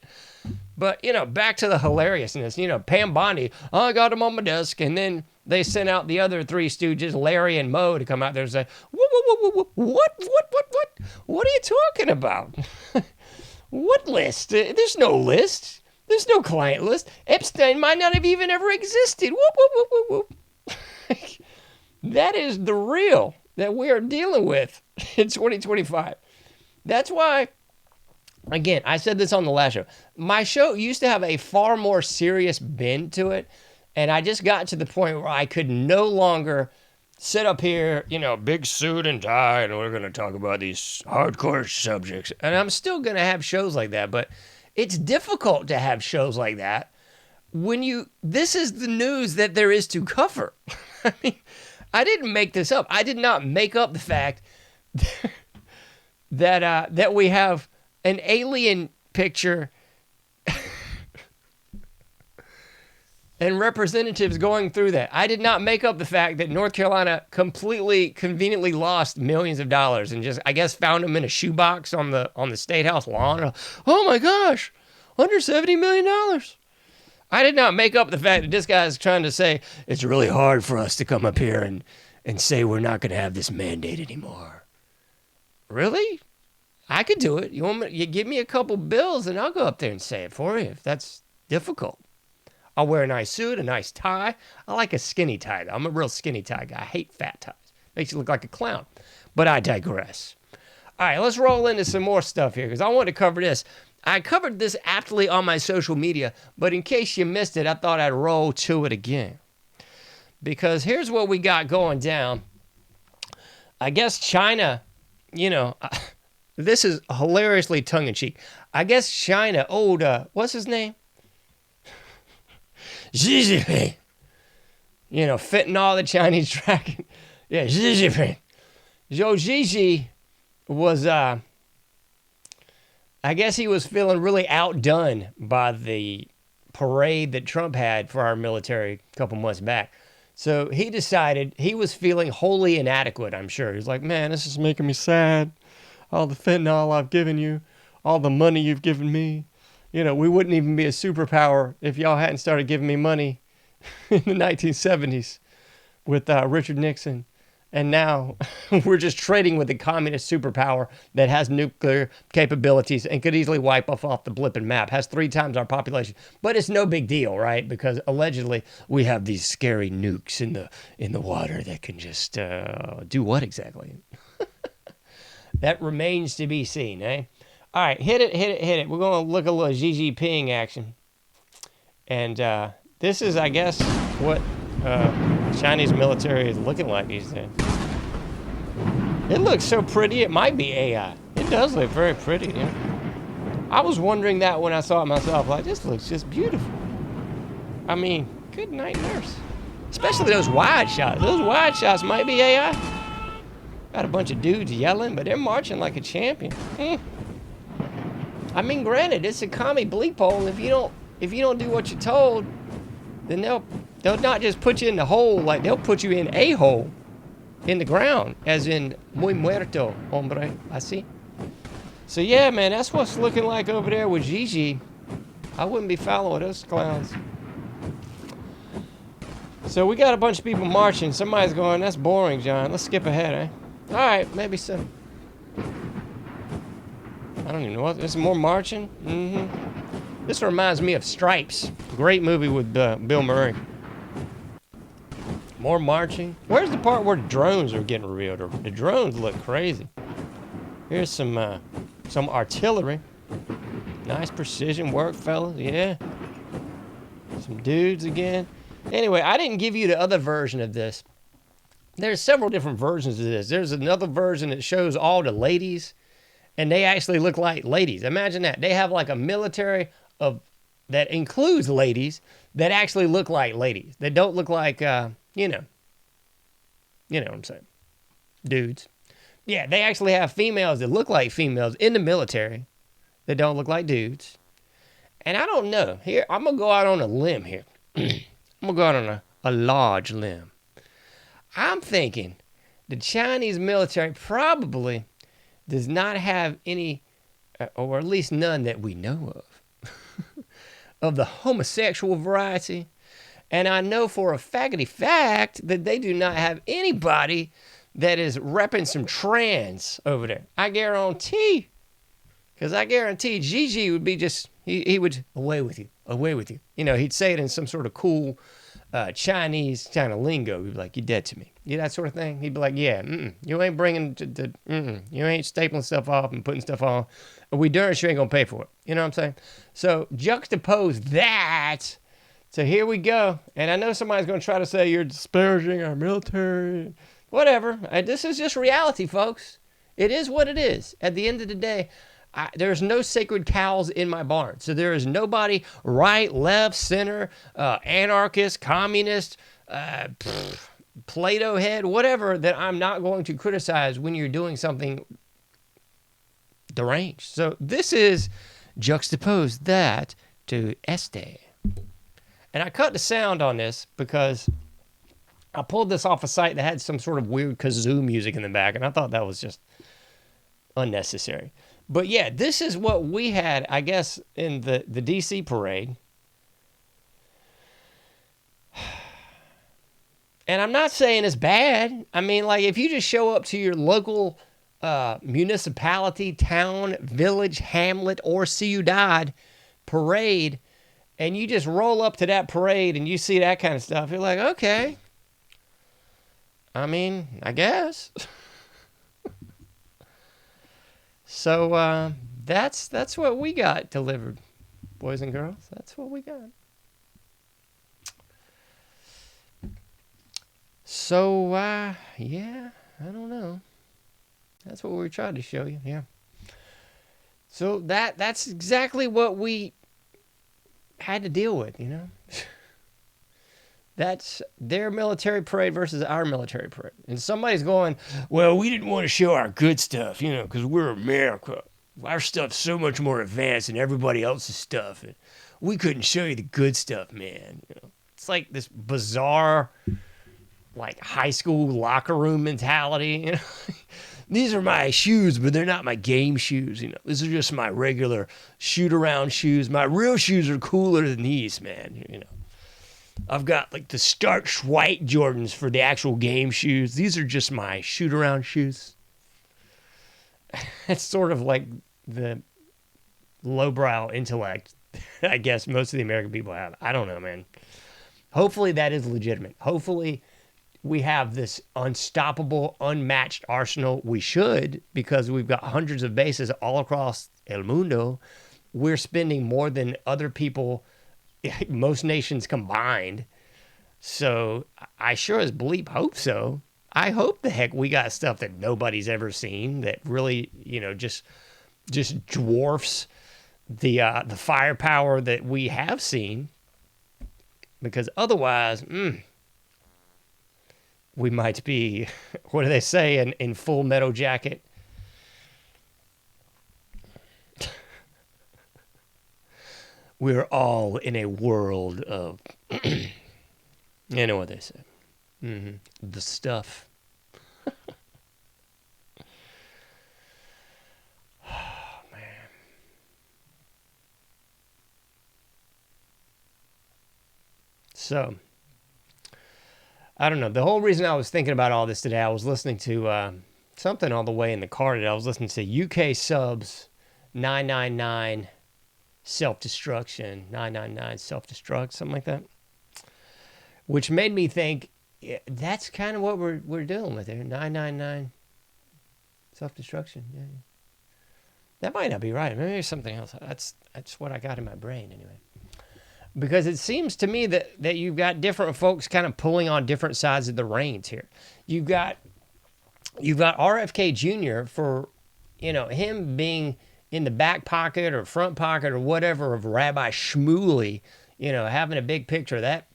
But, back to the hilariousness, Pam Bondi, I got him on my desk, and then they sent out the other three stooges, Larry and Moe, to come out there and say, what are you talking about? What list? There's no list. There's no client list. Epstein might not have even ever existed. That is the real that we are dealing with in 2025. That's why, again, I said this on the last show. My show used to have a far more serious bend to it, and I just got to the point where I could no longer sit up here, big suit and tie, and we're going to talk about these hardcore subjects. And I'm still going to have shows like that, but it's difficult to have shows like that when this is the news that there is to cover. I mean, I didn't make this up. I did not make up the fact that we have an alien picture and representatives going through that. I did not make up the fact that North Carolina completely conveniently lost millions of dollars and just, I guess, found them in a shoebox on the State House lawn. Oh my gosh, under $70 million. I did not make up the fact that this guy is trying to say it's really hard for us to come up here and say we're not going to have this mandate anymore. Really? I could do it. You give me a couple bills and I'll go up there and say it for you if that's difficult. I'll wear a nice suit, a nice tie. I like a skinny tie, though. I'm a real skinny tie guy. I hate fat ties. Makes you look like a clown. But I digress. All right, let's roll into some more stuff here because I want to cover this. I covered this aptly on my social media, but in case you missed it, I thought I'd roll to it again. Because here's what we got going down. I guess China, this is hilariously tongue-in-cheek. I guess China, what's his name? Xi Jinping. Fitting all the Chinese dragon. Yeah, Xi Jinping. Zhou Gigi was, I guess he was feeling really outdone by the parade that Trump had for our military a couple months back. So he decided he was feeling wholly inadequate, I'm sure. He's like, man, this is making me sad. All the fentanyl I've given you, all the money you've given me. We wouldn't even be a superpower if y'all hadn't started giving me money in the 1970s with Richard Nixon. And now we're just trading with a communist superpower that has nuclear capabilities and could easily wipe us off the blipping map, has 3 times our population. But it's no big deal, right? Because allegedly we have these scary nukes in the water that can just do what exactly? That remains to be seen, eh? All right, hit it. We're going to look at a little Xi Jinping action. And this is, I guess, what Chinese military is looking like these days. It looks so pretty, it might be AI. It does look very pretty, I was wondering that when I saw it myself. Like, this looks just beautiful. I mean, good night, nurse. Especially those wide shots. Those wide shots might be AI. Got a bunch of dudes yelling, but they're marching like a champion. I mean, granted, it's a commie bleep hole. If you don't do what you're told, then they'll not just put you in the hole, like they'll put you in a hole. in the ground, as in muy muerto, hombre, así. So yeah, man, that's what's looking like over there with Gigi. I wouldn't be following those clowns. So we got a bunch of people marching. Somebody's going, that's boring, John. Let's skip ahead, eh? All right, maybe so. I don't even know what. There's more marching. This reminds me of Stripes. Great movie with Bill Murray. More marching. Where's the part where the drones are getting revealed? The drones look crazy. Here's some artillery. Nice precision work, fellas. Yeah. Some dudes again. Anyway, I didn't give you the other version of this. There's several different versions of this. There's another version that shows all the ladies, and they actually look like ladies. Imagine that. They have like a military that includes ladies that actually look like ladies. They don't look like, you know what I'm saying, dudes. Yeah, they actually have females that look like females in the military that don't look like dudes. And I don't know. Here, I'm going to go out on a limb here. I'm going to go out on a large limb. I'm thinking the Chinese military probably does not have any, or at least none that we know of the homosexual variety. And I know for a fact that they do not have anybody that is repping some trans over there. I guarantee. Because I guarantee Gigi would be just, he would, away with you. You know, he'd say it in some sort of cool Chinese kind of lingo. He'd be like, you're dead to me. Yeah, that sort of thing. He'd be like, yeah, you ain't bringing, you ain't stapling stuff off and putting stuff on. We darn sure ain't going to pay for it. You know what I'm saying? So juxtapose that. So here we go. And I know somebody's going to try to say you're disparaging our military. Whatever. This is just reality, folks. It is what it is. At the end of the day, there's no sacred cows in my barn. So there is nobody right, left, center, anarchist, communist, Plato head, whatever, that I'm not going to criticize when you're doing something deranged. So this is juxtapose that to este. And I cut the sound on this because I pulled this off a site that had some sort of weird kazoo music in the back, and I thought that was just unnecessary. But yeah, this is what we had, I guess, in the DC parade. And I'm not saying it's bad. I mean, like, if you just show up to your local municipality, town, village, hamlet, or ciudad parade, and you just roll up to that parade and you see that kind of stuff, you're like, okay. I mean, I guess. So that's what we got delivered, boys and girls. That's what we got. So, yeah, I don't know. That's what we tried to show you, yeah. So that's exactly what we had to deal with, you know. That's their military parade versus our military parade. And somebody's going, well, we didn't want to show our good stuff, you know, because we're America. Our stuff's so much more advanced than everybody else's stuff. And we couldn't show you the good stuff, man. You know, it's like this bizarre, like, high school locker room mentality, you know. These are my shoes, but they're not my game shoes, you know. These are just my regular shoot-around shoes. My real shoes are cooler than these, man, you know. I've got like the starch white Jordans for the actual game shoes. These are just my shoot-around shoes. It's sort of like the lowbrow intellect, I guess most of the American people have. I don't know, man. Hopefully that is legitimate. Hopefully we have this unstoppable, unmatched arsenal. We should, because we've got hundreds of bases all across el mundo. We're spending more than other people, most nations combined. So I sure as bleep hope so. I hope the heck we got stuff that nobody's ever seen that really, you know, just dwarfs the firepower that we have seen. Because otherwise, we might be, what do they say in Full Metal Jacket? We're all in a world of, you know what they say. The stuff. So, I don't know. The whole reason I was thinking about all this today, I was listening to something on the way in the car today. I was listening to UK Subs 999 Self-Destruction, 999 Self-Destruct, something like that. Which made me think, yeah, that's kind of what we're dealing with here. 999 Self-Destruction. Yeah. That might not be right. Maybe there's something else. That's what I got in my brain anyway. Because it seems to me that you've got different folks kind of pulling on different sides of the reins here. You've got RFK Jr. for, him being in the back pocket or front pocket or whatever of Rabbi Shmuley, having a big picture of that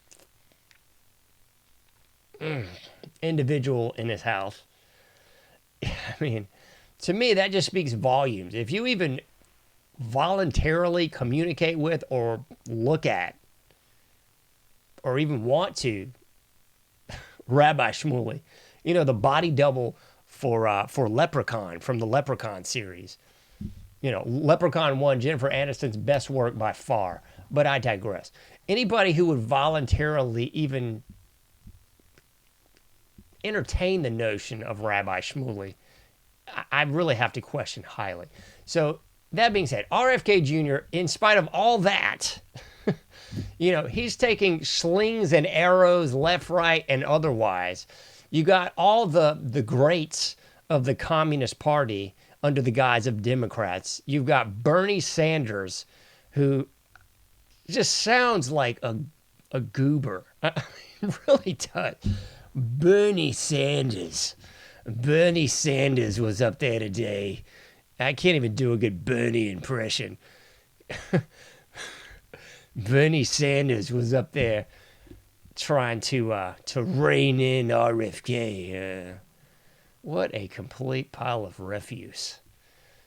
individual in his house. I mean, to me, that just speaks volumes. If you even voluntarily communicate with or look at or even want to Rabbi Shmuley, the body double for Leprechaun from the Leprechaun series. Leprechaun 1, Jennifer Aniston's best work by far, but I digress. Anybody who would voluntarily even entertain the notion of Rabbi Shmuley, I really have to question highly. So that being said, RFK Jr., in spite of all that, he's taking slings and arrows left, right, and otherwise. You got all the greats of the Communist Party under the guise of Democrats. You've got Bernie Sanders, who just sounds like a goober. It really does. Bernie Sanders. Bernie Sanders was up there today. I can't even do a good Bernie impression. Bernie Sanders was up there trying to rein in RFK. What a complete pile of refuse.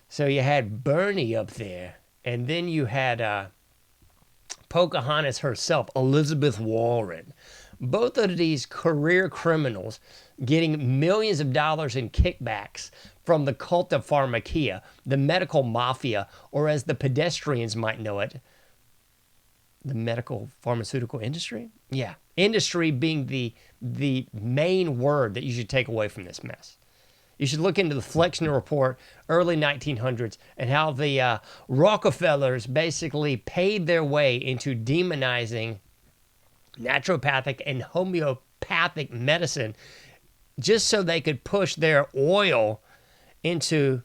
So you had Bernie up there, and then you had Pocahontas herself, Elizabeth Warren. Both of these career criminals getting millions of dollars in kickbacks from the cult of pharmakia, the medical mafia, or as the pedestrians might know it, the medical pharmaceutical industry? Yeah, industry being the main word that you should take away from this mess. You should look into the Flexner Report, early 1900s, and how the Rockefellers basically paid their way into demonizing naturopathic and homeopathic medicine just so they could push their oil into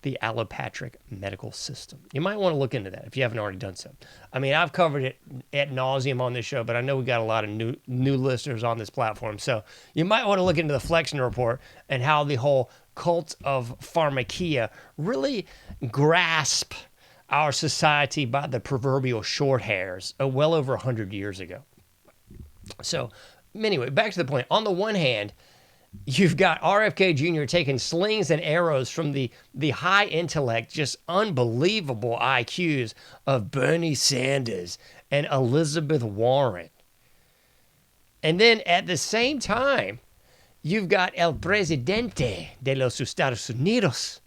the allopathic medical system. You might want to look into that if you haven't already done so. I mean, I've covered it ad nauseum on this show, but I know we got a lot of new listeners on this platform. So you might want to look into the Flexner Report and how the whole cult of pharmakia really grasp our society by the proverbial short hairs well over 100 years ago. So anyway, back to the point. On the one hand, you've got RFK Jr. taking slings and arrows from the high intellect, just unbelievable IQs of Bernie Sanders and Elizabeth Warren. And then at the same time, you've got El Presidente de los Estados Unidos.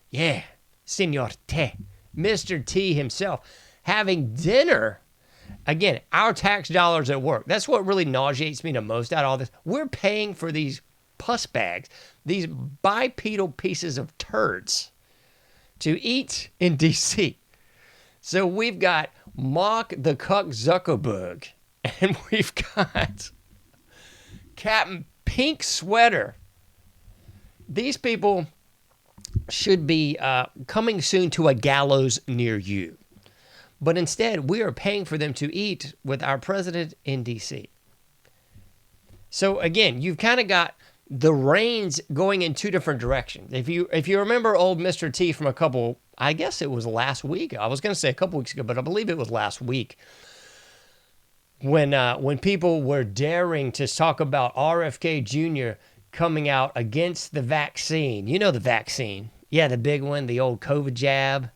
Yeah, Señor T. Mr. T himself, having dinner. Again, our tax dollars at work. That's what really nauseates me the most out of all this. We're paying for these pus bags, these bipedal pieces of turds to eat in D.C. So we've got Mark the Cuck Zuckerberg, and we've got Captain Pink Sweater. These people should be coming soon to a gallows near you. But instead, we are paying for them to eat with our president in D.C. So again, you've kind of got the reins going in two different directions. If you remember old Mr. T from I guess it was last week. I was going to say a couple weeks ago, but I believe it was last week. When people were daring to talk about RFK Jr. coming out against the vaccine. You know the vaccine. Yeah, the big one, the old COVID jab.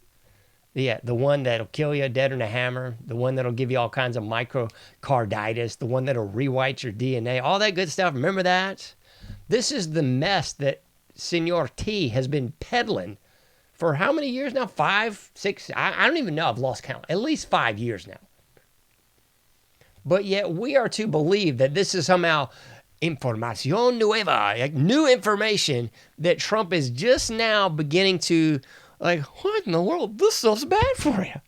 Yeah, the one that'll kill you dead in a hammer. The one that'll give you all kinds of microcarditis. The one that'll rewrite your DNA. All that good stuff. Remember that? This is the mess that Senor T has been peddling for how many years now? 5, 6? I don't even know. I've lost count. At least 5 years now. But yet we are to believe that this is somehow información nueva, like new information that Trump is just now beginning to, like, what in the world? This stuff's bad for you.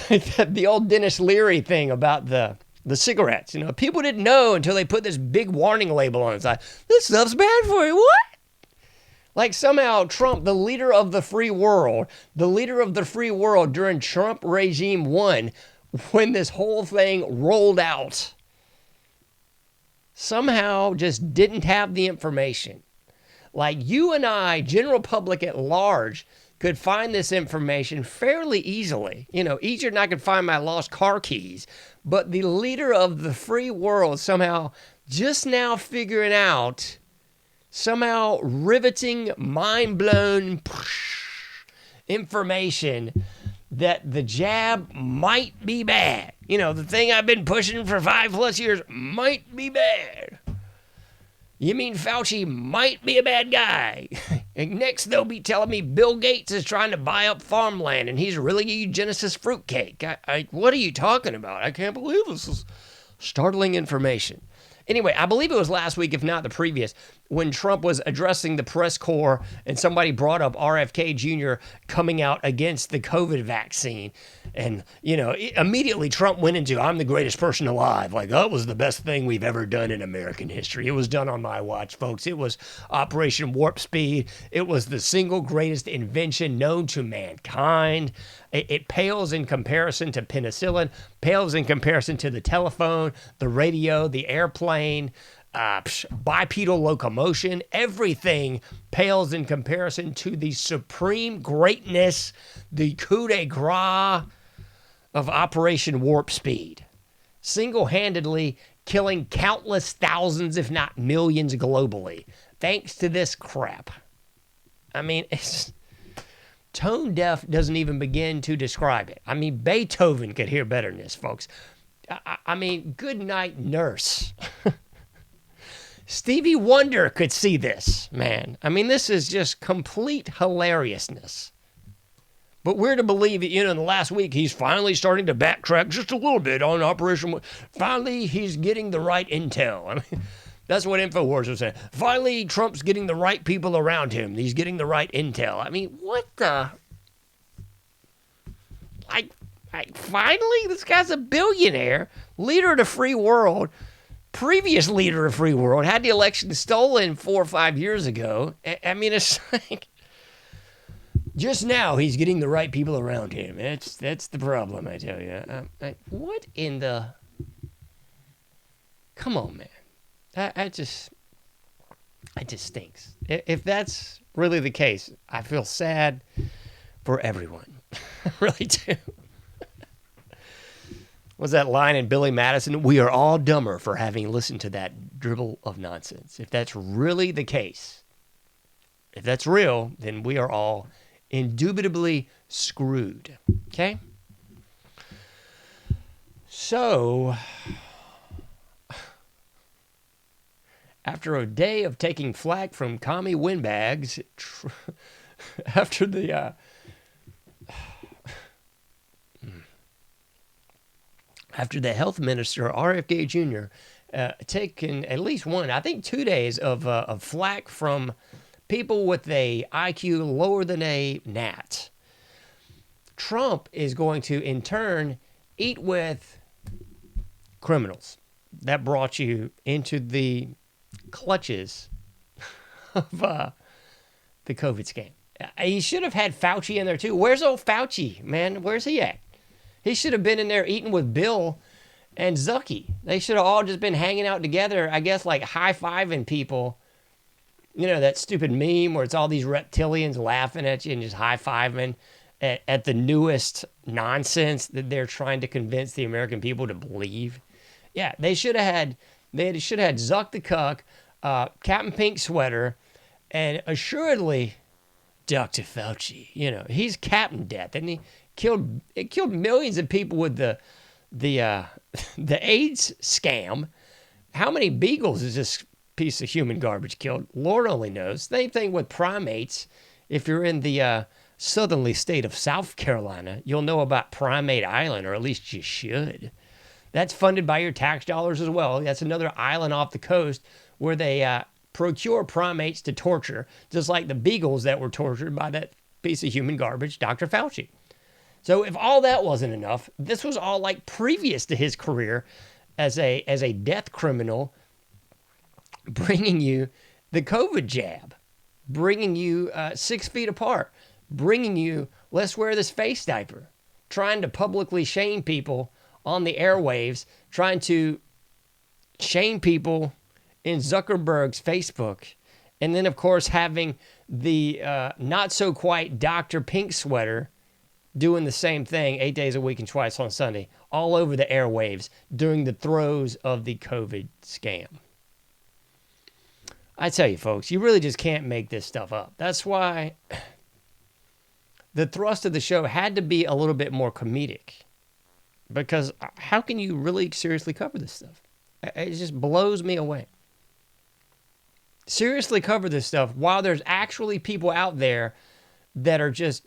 The old Dennis Leary thing about the cigarettes. People didn't know until they put this big warning label on it. It's like, this stuff's bad for you. What? Like somehow Trump, the leader of the free world during Trump regime 1, when this whole thing rolled out, somehow just didn't have the information. Like you and I, general public at large, could find this information fairly easily. Easier than I could find my lost car keys. But the leader of the free world somehow just now figuring out, somehow riveting, mind-blown information that the jab might be bad. The thing I've been pushing for 5+ years might be bad. You mean Fauci might be a bad guy? And next they'll be telling me Bill Gates is trying to buy up farmland and he's really a eugenicist fruitcake. What are you talking about? I can't believe this is startling information. Anyway, I believe it was last week, if not the previous, when Trump was addressing the press corps and somebody brought up RFK Jr. coming out against the COVID vaccine. And, immediately Trump went into, I'm the greatest person alive. Like, that was the best thing we've ever done in American history. It was done on my watch, folks. It was Operation Warp Speed. It was the single greatest invention known to mankind. It pales in comparison to penicillin, pales in comparison to the telephone, the radio, the airplane, bipedal locomotion. Everything pales in comparison to the supreme greatness, the coup de grace of Operation Warp Speed. Single-handedly killing countless thousands, if not millions globally, thanks to this crap. I mean, it's... Tone deaf doesn't even begin to describe it. I mean, Beethoven could hear better than this, folks. I mean, good night, nurse. Stevie Wonder could see this, man. I mean, this is just complete hilariousness. But we're to believe that, in the last week, he's finally starting to backtrack just a little bit on Operation. Finally, he's getting the right intel. I mean, that's what InfoWars was saying. Finally, Trump's getting the right people around him. He's getting the right intel. I mean, what the? Like, finally? This guy's a billionaire, leader of the free world, previous leader of free world, had the election stolen 4 or 5 years ago. I mean, it's like, just now he's getting the right people around him. That's the problem, I tell you. What in the? Come on, man. It just stinks. If that's really the case, I feel sad for everyone. I really do. What's that line in Billy Madison? We are all dumber for having listened to that dribble of nonsense. If that's really the case, if that's real, then we are all indubitably screwed. Okay? So... after a day of taking flack from commie windbags, after the health minister, RFK Jr., taken at least 1, I think 2 days of flack from people with a IQ lower than a gnat, Trump is going to, in turn, eat with criminals. That brought you into the clutches of the COVID scam. He should have had Fauci in there too. Where's old Fauci, man? Where's he at? He should have been in there eating with Bill and Zucky. They should have all just been hanging out together, I guess, like high-fiving people. That stupid meme where it's all these reptilians laughing at you and just high-fiving at the newest nonsense that they're trying to convince the American people to believe. Yeah, they should have had Zuck the Cuck, Captain Pink Sweater, and assuredly Dr. Fauci. He's Captain Death, and he killed millions of people with the AIDS scam. How many beagles is this piece of human garbage killed? Lord only knows. Same thing with primates. If you're in the southerly state of South Carolina, you'll know about Primate Island, or at least you should. That's funded by your tax dollars as well. That's another island off the coast where they procure primates to torture, just like the beagles that were tortured by that piece of human garbage, Dr. Fauci. So if all that wasn't enough, this was all like previous to his career as a death criminal, bringing you the COVID jab, bringing you 6 feet apart, bringing you, let's wear this face diaper, trying to publicly shame people on the airwaves, trying to shame people in Zuckerberg's Facebook, and then, of course, having the not-so-quite Dr. Pink sweater doing the same thing 8 days a week and twice on Sunday, all over the airwaves during the throes of the COVID scam. I tell you, folks, you really just can't make this stuff up. That's why the thrust of the show had to be a little bit more comedic. Because how can you really seriously cover this stuff? It just blows me away. Seriously cover this stuff while there's actually people out there that are just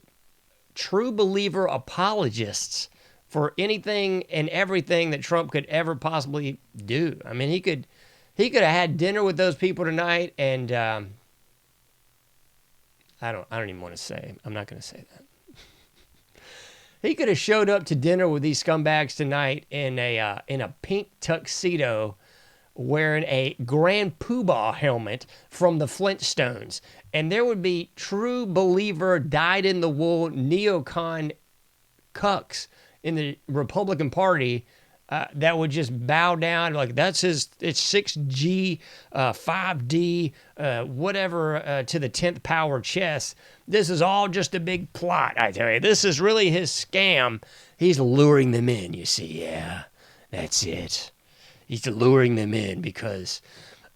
true believer apologists for anything and everything that Trump could ever possibly do. I mean, he could have had dinner with those people tonight, and I don't even want to say. I'm not going to say that. He could have showed up to dinner with these scumbags tonight in a pink tuxedo, wearing a Grand Poobah helmet from the Flintstones, and there would be true believer, dyed-in-the-wool neocon cucks in the Republican Party that would just bow down like it's 6G, 5D, whatever to the 10th power chess. This is all just a big plot, I tell you. This is really his scam. He's luring them in, you see. Yeah, that's it. He's luring them in because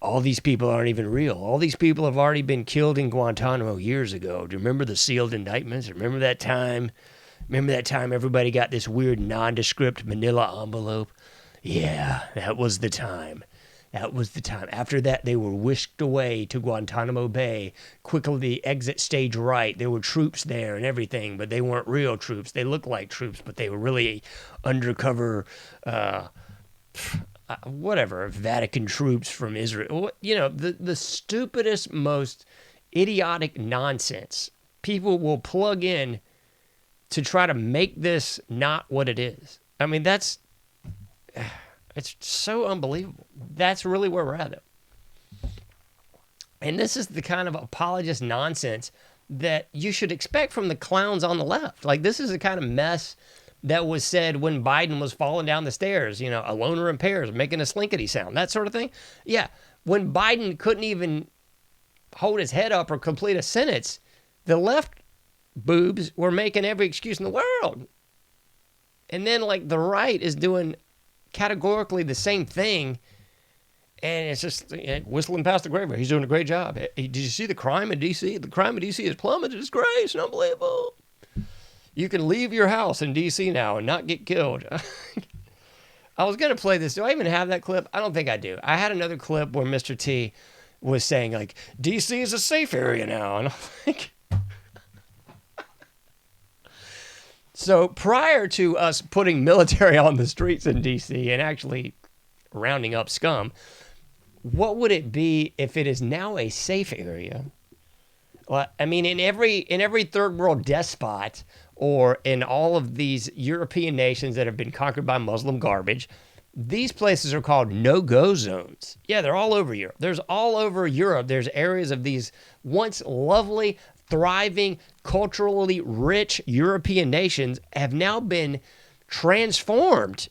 all these people aren't even real. All these people have already been killed in Guantanamo years ago. Do you remember the sealed indictments? Remember that time? Remember that time everybody got this weird nondescript manila envelope? Yeah, that was the time. That was the time. After that, they were whisked away to Guantanamo Bay. Quickly exit stage right. There were troops there and everything, but they weren't real troops. They looked like troops, but they were really undercover, whatever, Vatican troops from Israel. You know, the stupidest, most idiotic nonsense people will plug in to try to make this not what it is. I mean, it's so unbelievable. That's really where we're at. And this is the kind of apologist nonsense that you should expect from the clowns on the left. Like, this is the kind of mess that was said when Biden was falling down the stairs, a loner in pairs, making a slinkety sound, that sort of thing. Yeah, when Biden couldn't even hold his head up or complete a sentence, the left boobs were making every excuse in the world. And then, like, the right is doing categorically the same thing, and it's just whistling past the grave. He's doing a great job. Did you see the crime in D.C.? The crime in D.C. has plummeted. It's great. It's unbelievable. You can leave your house in D.C. now and not get killed. I was going to play this. Do I even have that clip? I don't think I do. I had another clip where Mr. T was saying, like, D.C. is a safe area now. And I'm like... So prior to us putting military on the streets in D.C. and actually rounding up scum, what would it be if it is now a safe area? Well, I mean, in every third world despot, or in all of these European nations that have been conquered by Muslim garbage, these places are called no-go zones. Yeah, they're all over Europe. There's all over Europe. There's areas of these once lovely, thriving, culturally rich European nations have now been transformed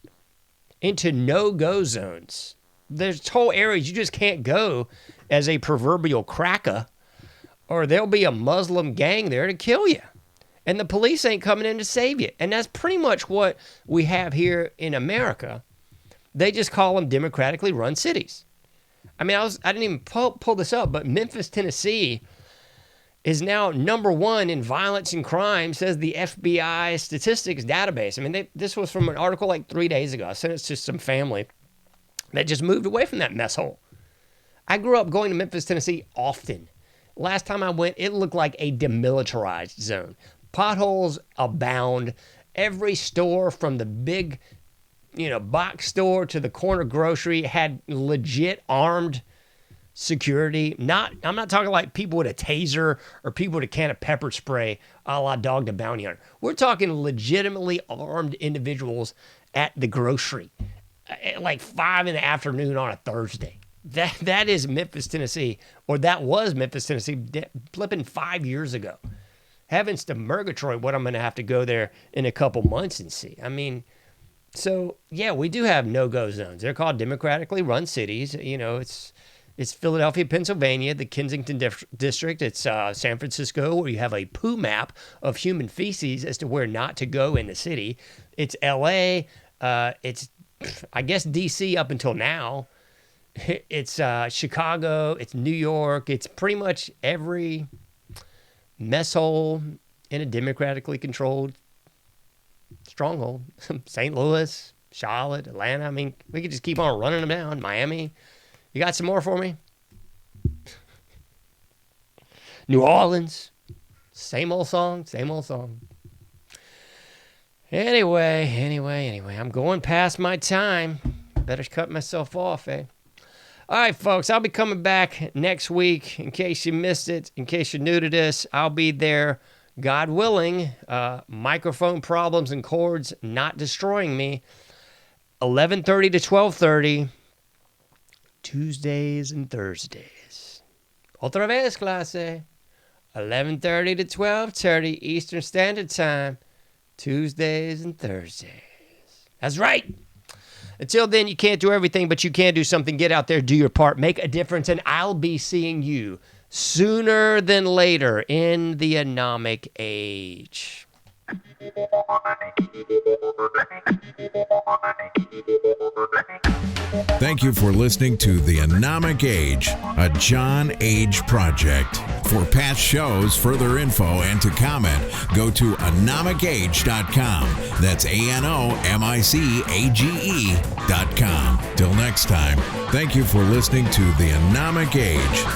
into no-go zones. There's whole areas you just can't go as a proverbial cracker, or there'll be a Muslim gang there to kill you. And the police ain't coming in to save you. And that's pretty much what we have here in America. They just call them democratically run cities. I mean, I didn't even pull this up, but Memphis, Tennessee is now number one in violence and crime, says the FBI statistics database. I mean, this was from an article like 3 days ago. I sent it to some family that just moved away from that mess hole. I grew up going to Memphis, Tennessee often. Last time I went, it looked like a demilitarized zone. Potholes abound. Every store from the big, box store to the corner grocery had legit armed security. I'm not talking like people with a taser or people with a can of pepper spray a la Dog the Bounty Hunter. We're talking legitimately armed individuals at the grocery at like 5 p.m. on a Thursday. That is Memphis, Tennessee, or that was Memphis, Tennessee, flipping 5 years ago. Heavens to Murgatroyd, what I'm going to have to go there in a couple months and see. I mean, so yeah, we do have no-go zones. They're called democratically run cities. It's Philadelphia, Pennsylvania, the Kensington district. It's San Francisco, where you have a poo map of human feces as to where not to go in the city. It's L.A. It's, I guess, D.C. up until now. It's Chicago. It's New York. It's pretty much every mess hole in a democratically controlled stronghold. St. Louis, Charlotte, Atlanta. I mean, we could just keep on running them down. Miami. You got some more for me? New Orleans. Same old song, same old song. Anyway, I'm going past my time. Better cut myself off, eh? All right, folks, I'll be coming back next week. In case you missed it, in case you're new to this, I'll be there, God willing. Microphone problems and cords not destroying me. 11:30 to 12:30. Tuesdays and Thursdays. Otra vez, clase. 11:30 to 12:30 Eastern Standard Time. Tuesdays and Thursdays. That's right. Until then, you can't do everything, but you can do something. Get out there, do your part, make a difference, and I'll be seeing you sooner than later in the Anomic Age. Thank you for listening to the AnomicAge, a JohnAge project. For past shows, further info, and to comment, go to AnomicAge.com. That's AnomicAge.com. Till next time, thank you for listening to the AnomicAge.